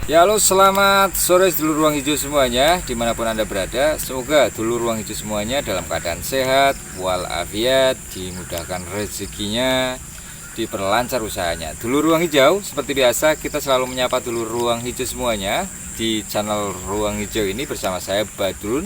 Ya halo, selamat sore dulur ruang hijau semuanya, dimanapun anda berada. Semoga dulur ruang hijau semuanya dalam keadaan sehat, walafiat, dimudahkan rezekinya, diperlancar usahanya. Dulur ruang hijau, seperti biasa kita selalu menyapa dulur ruang hijau semuanya di channel ruang hijau ini bersama saya Badrun.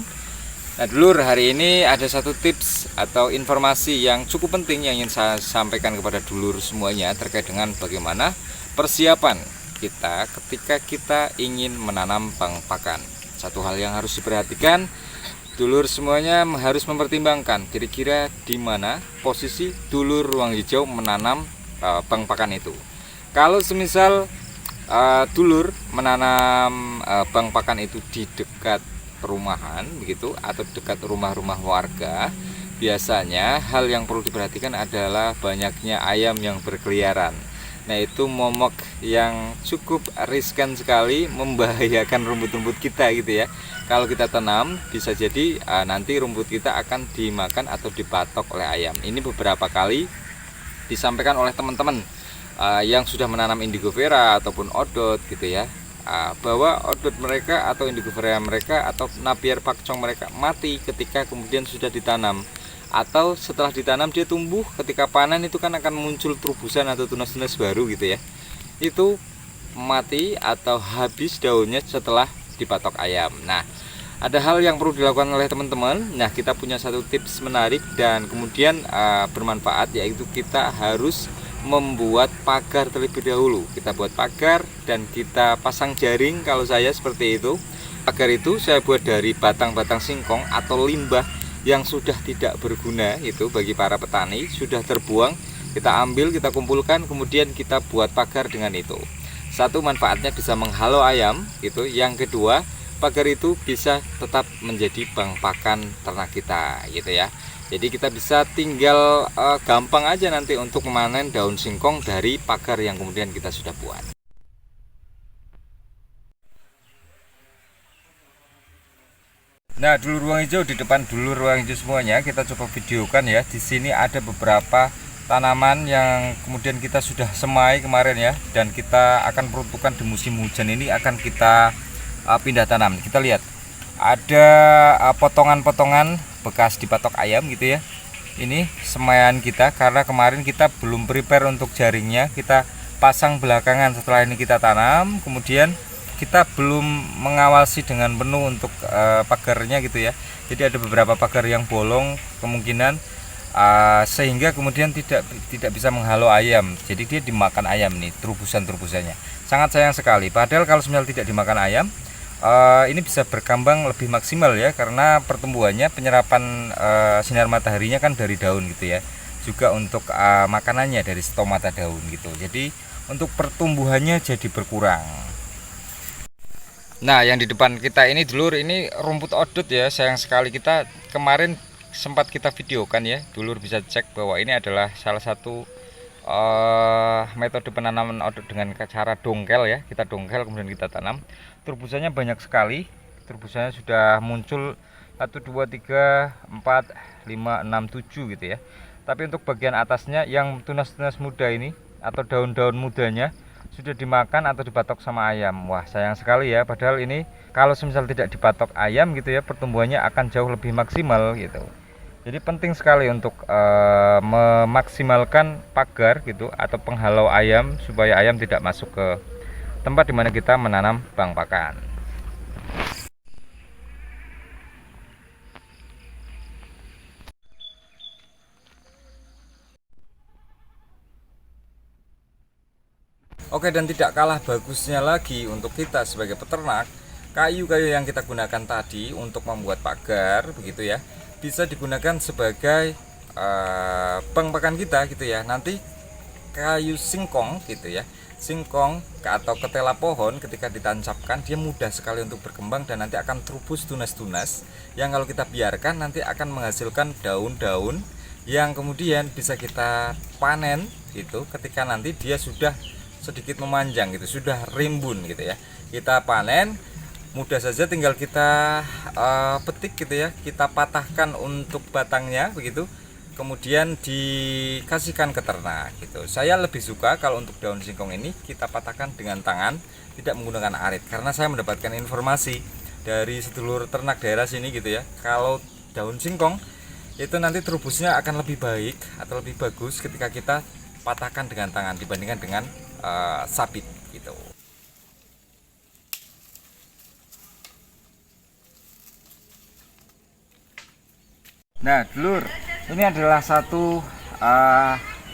Nah dulur, hari ini ada satu tips atau informasi yang cukup penting yang ingin saya sampaikan kepada dulur semuanya terkait dengan bagaimana persiapan kita ketika kita ingin menanam pang pakan. Satu hal yang harus diperhatikan, dulur semuanya harus mempertimbangkan kira-kira di mana posisi dulur ruang hijau menanam pang pakan itu. Kalau semisal dulur menanam pang pakan itu di dekat perumahan begitu atau dekat rumah-rumah warga, biasanya hal yang perlu diperhatikan adalah banyaknya ayam yang berkeliaran. Nah itu momok yang cukup riskan sekali, membahayakan rumput-rumput kita gitu ya. Kalau kita tanam bisa jadi nanti rumput kita akan dimakan atau dipatok oleh ayam. Ini beberapa kali disampaikan oleh teman-teman yang sudah menanam indigo vera ataupun odot gitu ya, bahwa odot mereka atau indigo vera mereka atau napier pakcong mereka mati ketika kemudian sudah ditanam, atau setelah ditanam dia tumbuh, ketika panen itu kan akan muncul terubusan atau tunas-tunas baru gitu ya, itu mati atau habis daunnya setelah dipatok ayam. Nah ada hal yang perlu dilakukan oleh teman-teman. Nah kita punya satu tips menarik dan kemudian bermanfaat, yaitu kita harus membuat pagar terlebih dahulu. Kita buat pagar dan kita pasang jaring. Kalau saya seperti itu, pagar itu saya buat dari batang-batang singkong atau limbah yang sudah tidak berguna, itu bagi para petani sudah terbuang, kita ambil, kita kumpulkan, kemudian kita buat pagar dengan itu. Satu, manfaatnya bisa menghalau ayam gitu. Yang kedua, pagar itu bisa tetap menjadi bang pakan ternak kita gitu ya. Jadi kita bisa tinggal gampang aja nanti untuk memanen daun singkong dari pagar yang kemudian kita sudah buat. Nah, dulur ruang hijau, di depan dulur ruang hijau semuanya kita coba videokan ya. Di sini ada beberapa tanaman yang kemudian kita sudah semai kemarin ya, dan kita akan peruntukan di musim hujan ini akan kita pindah tanam. Kita lihat ada potongan-potongan bekas dipatok ayam gitu ya. Ini semaian kita karena kemarin kita belum prepare untuk jaringnya, kita pasang belakangan setelah ini kita tanam, kemudian kita belum mengawasi dengan penuh untuk pagarnya gitu ya. Jadi ada beberapa pagar yang bolong kemungkinan, sehingga kemudian tidak bisa menghalau ayam. Jadi dia dimakan ayam nih, terubusannya. Sangat sayang sekali. Padahal kalau semisal tidak dimakan ayam, ini bisa berkembang lebih maksimal ya, karena pertumbuhannya, penyerapan sinar mataharinya kan dari daun gitu ya. Juga untuk makanannya dari stomata daun gitu. Jadi untuk pertumbuhannya jadi berkurang. Nah yang di depan kita ini dulur, ini rumput odot ya. Sayang sekali, kita kemarin sempat kita videokan ya, dulur bisa cek bahwa ini adalah salah satu metode penanaman odot dengan cara dongkel ya. Kita dongkel kemudian kita tanam. Terubusannya banyak sekali, terubusannya sudah muncul 1, 2, 3, 4, 5, 6, 7 gitu ya. Tapi untuk bagian atasnya yang tunas-tunas muda ini atau daun-daun mudanya sudah dimakan atau dipatok sama ayam. Wah sayang sekali ya, padahal ini kalau semisal tidak dipatok ayam gitu ya, pertumbuhannya akan jauh lebih maksimal gitu. Jadi penting sekali untuk memaksimalkan pagar gitu atau penghalau ayam supaya ayam tidak masuk ke tempat dimana kita menanam bang pakan. Oke, dan tidak kalah bagusnya lagi untuk kita sebagai peternak, kayu-kayu yang kita gunakan tadi untuk membuat pagar begitu ya, bisa digunakan sebagai pang pakan kita gitu ya. Nanti kayu singkong gitu ya, singkong atau ketela pohon ketika ditancapkan dia mudah sekali untuk berkembang dan nanti akan terubus tunas-tunas yang kalau kita biarkan nanti akan menghasilkan daun-daun yang kemudian bisa kita panen gitu ketika nanti dia sudah sedikit memanjang gitu, sudah rimbun gitu ya. Kita panen mudah saja, tinggal kita petik gitu ya, kita patahkan untuk batangnya begitu, kemudian dikasihkan ke ternak gitu. Saya lebih suka kalau untuk daun singkong ini kita patahkan dengan tangan, tidak menggunakan arit, karena saya mendapatkan informasi dari sedulur ternak daerah sini gitu ya, kalau daun singkong itu nanti trubusnya akan lebih baik atau lebih bagus ketika kita patahkan dengan tangan dibandingkan dengan sabit gitu. Nah, dulur, ini adalah satu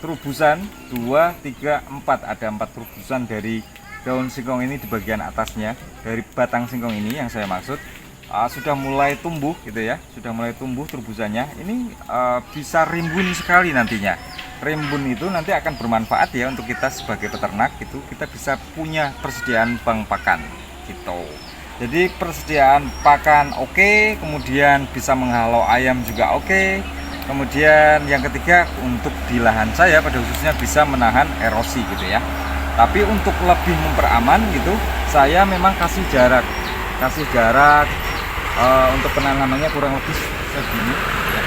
terubusan 2, 3, 4. Ada 4 terubusan dari daun singkong ini di bagian atasnya, dari batang singkong ini yang saya maksud. Sudah mulai tumbuh gitu ya, sudah mulai tumbuh terubusannya. Ini bisa rimbun sekali nantinya. Rimbun itu nanti akan bermanfaat ya untuk kita sebagai peternak gitu. Kita bisa punya persediaan bank pakan gitu. Jadi persediaan pakan oke, kemudian bisa menghalau ayam juga oke. Kemudian yang ketiga, untuk di lahan saya pada khususnya bisa menahan erosi gitu ya. Tapi untuk lebih memperaman gitu, saya memang kasih jarak untuk penanamannya kurang lebih segini ya.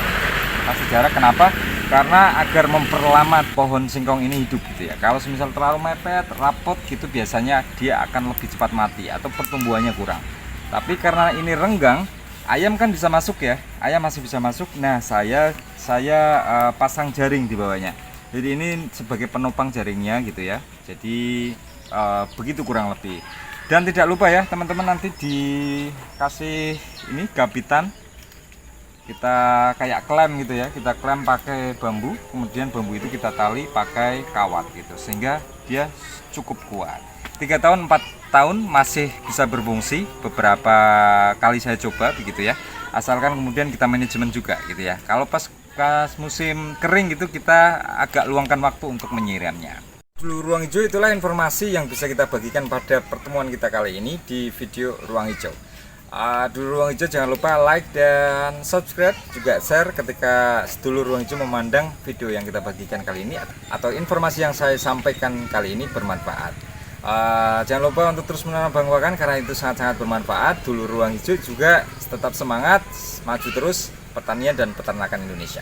Kasih jarak kenapa? Karena agar memperlambat pohon singkong ini hidup gitu ya. Kalau semisal terlalu mepet, rapot gitu, biasanya dia akan lebih cepat mati atau pertumbuhannya kurang. Tapi karena ini renggang, ayam kan bisa masuk ya, ayam masih bisa masuk. Nah, saya pasang jaring di bawahnya. Jadi ini sebagai penopang jaringnya gitu ya. Jadi begitu kurang lebih. Dan tidak lupa ya teman-teman, nanti dikasih ini gabitan. Kita kayak klem gitu ya, kita klem pakai bambu, kemudian bambu itu kita tali pakai kawat gitu, sehingga dia cukup kuat. 3 tahun 4 tahun masih bisa berfungsi. Beberapa kali saya coba begitu ya, asalkan kemudian kita manajemen juga gitu ya. Kalau pas musim kering gitu, kita agak luangkan waktu untuk menyiramnya. Dulu Ruang Hijau, itulah informasi yang bisa kita bagikan pada pertemuan kita kali ini di video Ruang Hijau. Dulu Ruang Hijau, jangan lupa like dan subscribe, juga share ketika sedulur Ruang Hijau memandang video yang kita bagikan kali ini atau informasi yang saya sampaikan kali ini bermanfaat. Jangan lupa untuk terus menanam bank pakan karena itu sangat-sangat bermanfaat. Dulu Ruang Hijau juga tetap semangat, maju terus pertanian dan peternakan Indonesia.